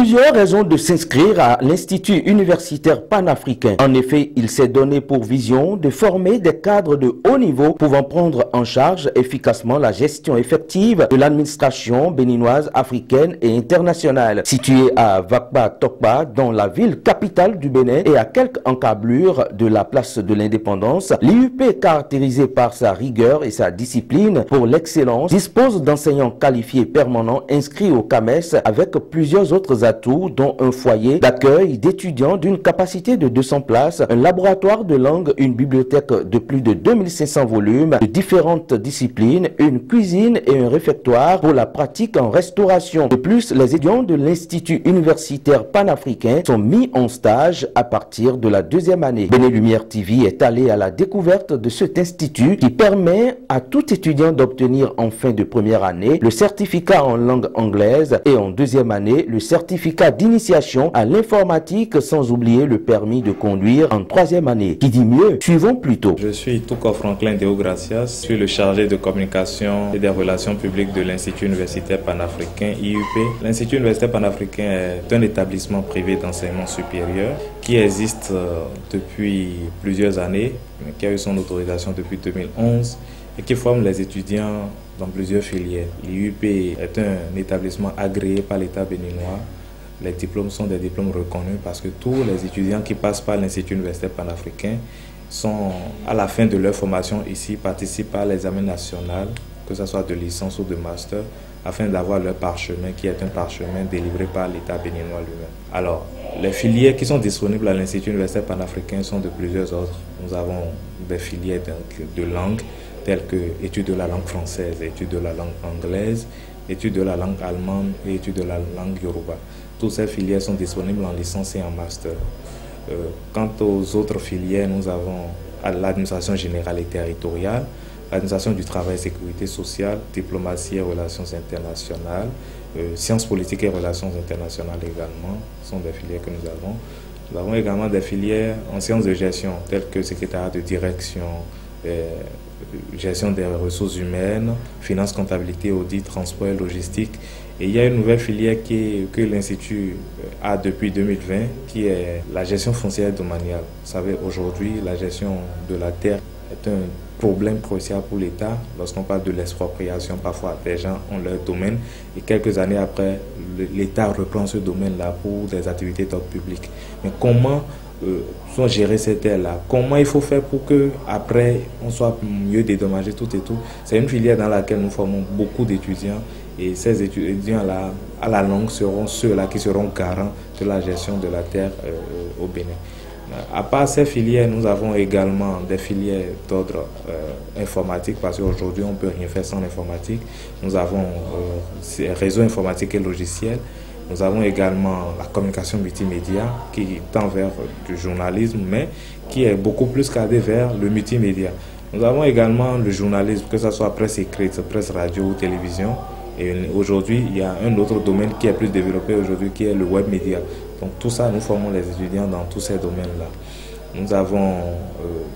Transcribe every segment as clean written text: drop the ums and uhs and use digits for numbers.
plusieurs raisons de s'inscrire à l'Institut universitaire panafricain. En effet, il s'est donné pour vision de former des cadres de haut niveau pouvant prendre en charge efficacement la gestion effective de l'administration béninoise, africaine et internationale. Situé à Vakba Tokba, dans la ville capitale du Bénin et à quelques encablures de la place de l'Indépendance, l'IUP, caractérisé par sa rigueur et sa discipline pour l'excellence, dispose d'enseignants qualifiés permanents inscrits au CAMES avec plusieurs autres atouts, dont un foyer d'accueil d'étudiants d'une capacité de 200 places, un laboratoire de langue, une bibliothèque de plus de 2500 volumes de différentes disciplines, une cuisine et un réfectoire pour la pratique en restauration. De plus, les étudiants de l'Institut universitaire panafricain sont mis en stage à partir de la deuxième année. Béné Lumière TV est allé à la découverte de cet institut qui permet à tout étudiant d'obtenir en fin de première année le certificat en langue anglaise et en deuxième année le certificat d'initiation à l'informatique, sans oublier le permis de conduire en troisième année. Qui dit mieux? Suivons plutôt. Je suis Touko Franklin Deo Gracias, je suis le chargé de communication et des relations publiques de l'Institut universitaire panafricain IUP. L'Institut universitaire panafricain est un établissement privé d'enseignement supérieur qui existe depuis plusieurs années, qui a eu son autorisation depuis 2011 et qui forme les étudiants dans plusieurs filières. L'IUP est un établissement agréé par l'État béninois. Les diplômes sont des diplômes reconnus parce que tous les étudiants qui passent par l'Institut universitaire panafricain sont, à la fin de leur formation ici, participent à l'examen national, que ce soit de licence ou de master, afin d'avoir leur parchemin, qui est un parchemin délivré par l'État béninois lui-même. Alors, les filières qui sont disponibles à l'Institut universitaire panafricain sont de plusieurs ordres. Nous avons des filières de langue, telles que études de la langue française, études de la langue anglaise, études de la langue allemande et études de la langue yoruba. Toutes ces filières sont disponibles en licence et en master. Quant aux autres filières, nous avons l'administration générale et territoriale, l'administration du travail et sécurité sociale, diplomatie et relations internationales, sciences politiques et relations internationales également, sont des filières que nous avons. Nous avons également des filières en sciences de gestion, telles que secrétariat de direction, gestion des ressources humaines, finance, comptabilité, audit, transport et logistique. Et il y a une nouvelle filière que l'Institut a depuis 2020, qui est la gestion foncière domaniale. Vous savez, aujourd'hui, la gestion de la terre est un problème crucial pour l'État. Lorsqu'on parle de l'expropriation, parfois des gens ont leur domaine et quelques années après, l'État reprend ce domaine-là pour des activités d'ordre public. Mais comment sont gérées ces terres-là? Comment il faut faire pour que après on soit mieux dédommagé, tout et tout? C'est une filière dans laquelle nous formons beaucoup d'étudiants et ces étudiants-là, à la longue, seront ceux-là qui seront garants de la gestion de la terre au Bénin. À part ces filières, nous avons également des filières d'ordre informatique, parce qu'aujourd'hui on ne peut rien faire sans l'informatique. Nous avons réseau informatique et logiciel. Nous avons également la communication multimédia qui tend vers du journalisme, mais qui est beaucoup plus cadré vers le multimédia. Nous avons également le journalisme, que ce soit presse écrite, presse radio ou télévision. Et aujourd'hui, il y a un autre domaine qui est plus développé aujourd'hui, qui est le web média. Donc tout ça, nous formons les étudiants dans tous ces domaines-là. Nous avons,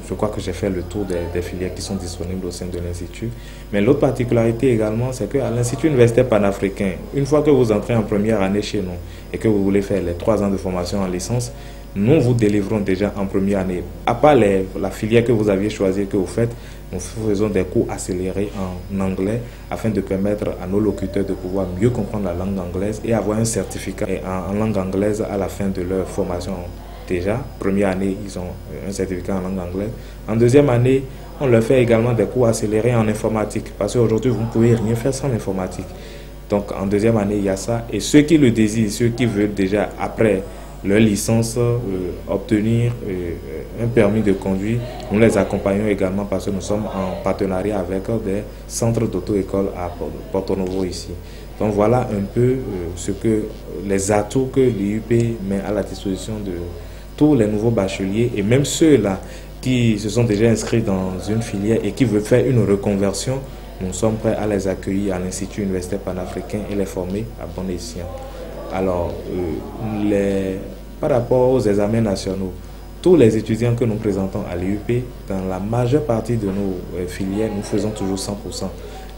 je crois que j'ai fait le tour des filières qui sont disponibles au sein de l'Institut. Mais l'autre particularité également, c'est qu'à l'Institut universitaire panafricain, une fois que vous entrez en première année chez nous et que vous voulez faire les 3 ans de formation en licence, nous vous délivrons déjà en première année. À part la filière que vous aviez choisie, que vous faites, nous faisons des cours accélérés en anglais afin de permettre à nos locuteurs de pouvoir mieux comprendre la langue anglaise et avoir un certificat en langue anglaise à la fin de leur formation. Déjà, première année, ils ont un certificat en langue anglaise. En deuxième année, on leur fait également des cours accélérés en informatique, parce qu'aujourd'hui, vous ne pouvez rien faire sans l'informatique. Donc, en deuxième année, il y a ça. Et ceux qui le désirent, ceux qui veulent déjà, après leur licence, obtenir un permis de conduire, nous les accompagnons également parce que nous sommes en partenariat avec des centres d'auto-école à Porto Novo ici. Donc voilà un peu les atouts que l'IUP met à la disposition de tous les nouveaux bacheliers et même ceux-là qui se sont déjà inscrits dans une filière et qui veulent faire une reconversion. Nous sommes prêts à les accueillir à l'Institut universitaire panafricain et les former à bon escient. Alors, par rapport aux examens nationaux, tous les étudiants que nous présentons à l'IUP, dans la majeure partie de nos filières, nous faisons toujours 100%.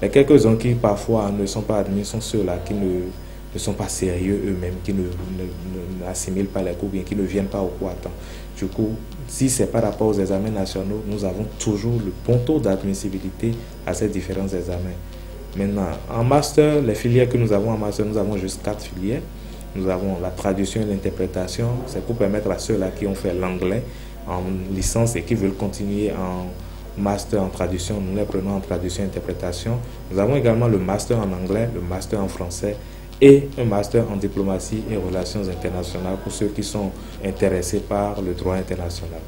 Les quelques-uns qui parfois ne sont pas admis sont ceux-là qui ne ne sont pas sérieux eux-mêmes, qui n'assimilent pas les cours, bien qui ne viennent pas au cours à temps. Du coup, si c'est par rapport aux examens nationaux, nous avons toujours le bon taux d'admissibilité à ces différents examens. Maintenant, en master, les filières que nous avons en master, nous avons juste 4 filières. Nous avons la traduction et l'interprétation. C'est pour permettre à ceux-là qui ont fait l'anglais en licence et qui veulent continuer en master en traduction, nous les prenons en traduction et interprétation. Nous avons également le master en anglais, le master en français et un master en diplomatie et relations internationales pour ceux qui sont intéressés par le droit international.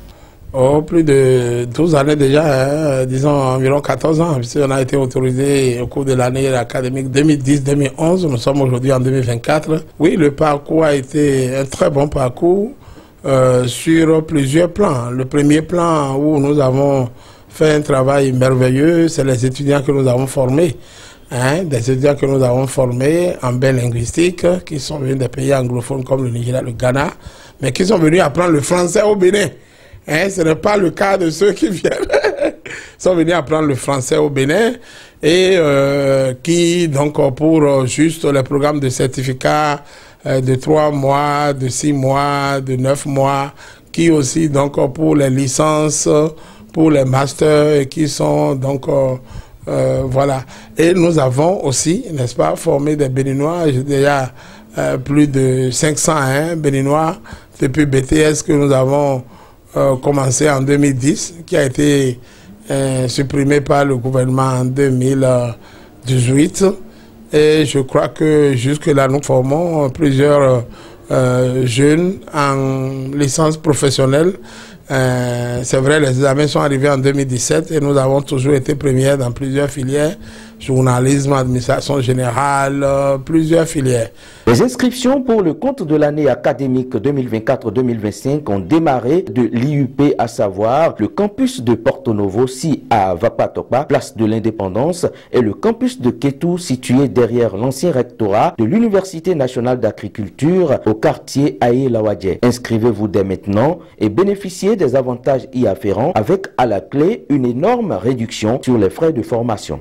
Oh, plus de 12 années déjà, hein, disons environ 14 ans, puisqu'on a été autorisé au cours de l'année académique 2010-2011, nous sommes aujourd'hui en 2024. Oui, le parcours a été un très bon parcours sur plusieurs plans. Le premier plan où nous avons fait un travail merveilleux, c'est les étudiants que nous avons formés. Des étudiants que nous avons formés en bain linguistique, qui sont venus des pays anglophones comme le Nigeria, le Ghana, mais qui sont venus apprendre le français au Bénin. Ce n'est pas le cas de ceux qui viennent, sont venus apprendre le français au Bénin et qui, donc, pour juste les programmes de certificat de 3 mois, de 6 mois, de 9 mois, qui aussi, donc, pour les licences, pour les masters, et qui sont, donc, voilà. Et nous avons aussi, n'est-ce pas, formé des Béninois, j'ai déjà plus de 500 Béninois depuis BTS que nous avons commencé en 2010, qui a été supprimé par le gouvernement en 2018. Et je crois que jusque-là, nous formons plusieurs jeunes en licence professionnelle. C'est vrai, les examens sont arrivés en 2017 et nous avons toujours été premiers dans plusieurs filières, journalisme, administration générale, plusieurs filières. Les inscriptions pour le compte de l'année académique 2024-2025 ont démarré de l'IUP, à savoir le campus de Porto Novo, à Vapatopa, place de l'Indépendance, et le campus de Kétou, situé derrière l'ancien rectorat de l'Université nationale d'agriculture au quartier Aïe-Lawadje. Inscrivez-vous dès maintenant et bénéficiez des avantages y afférents avec à la clé une énorme réduction sur les frais de formation.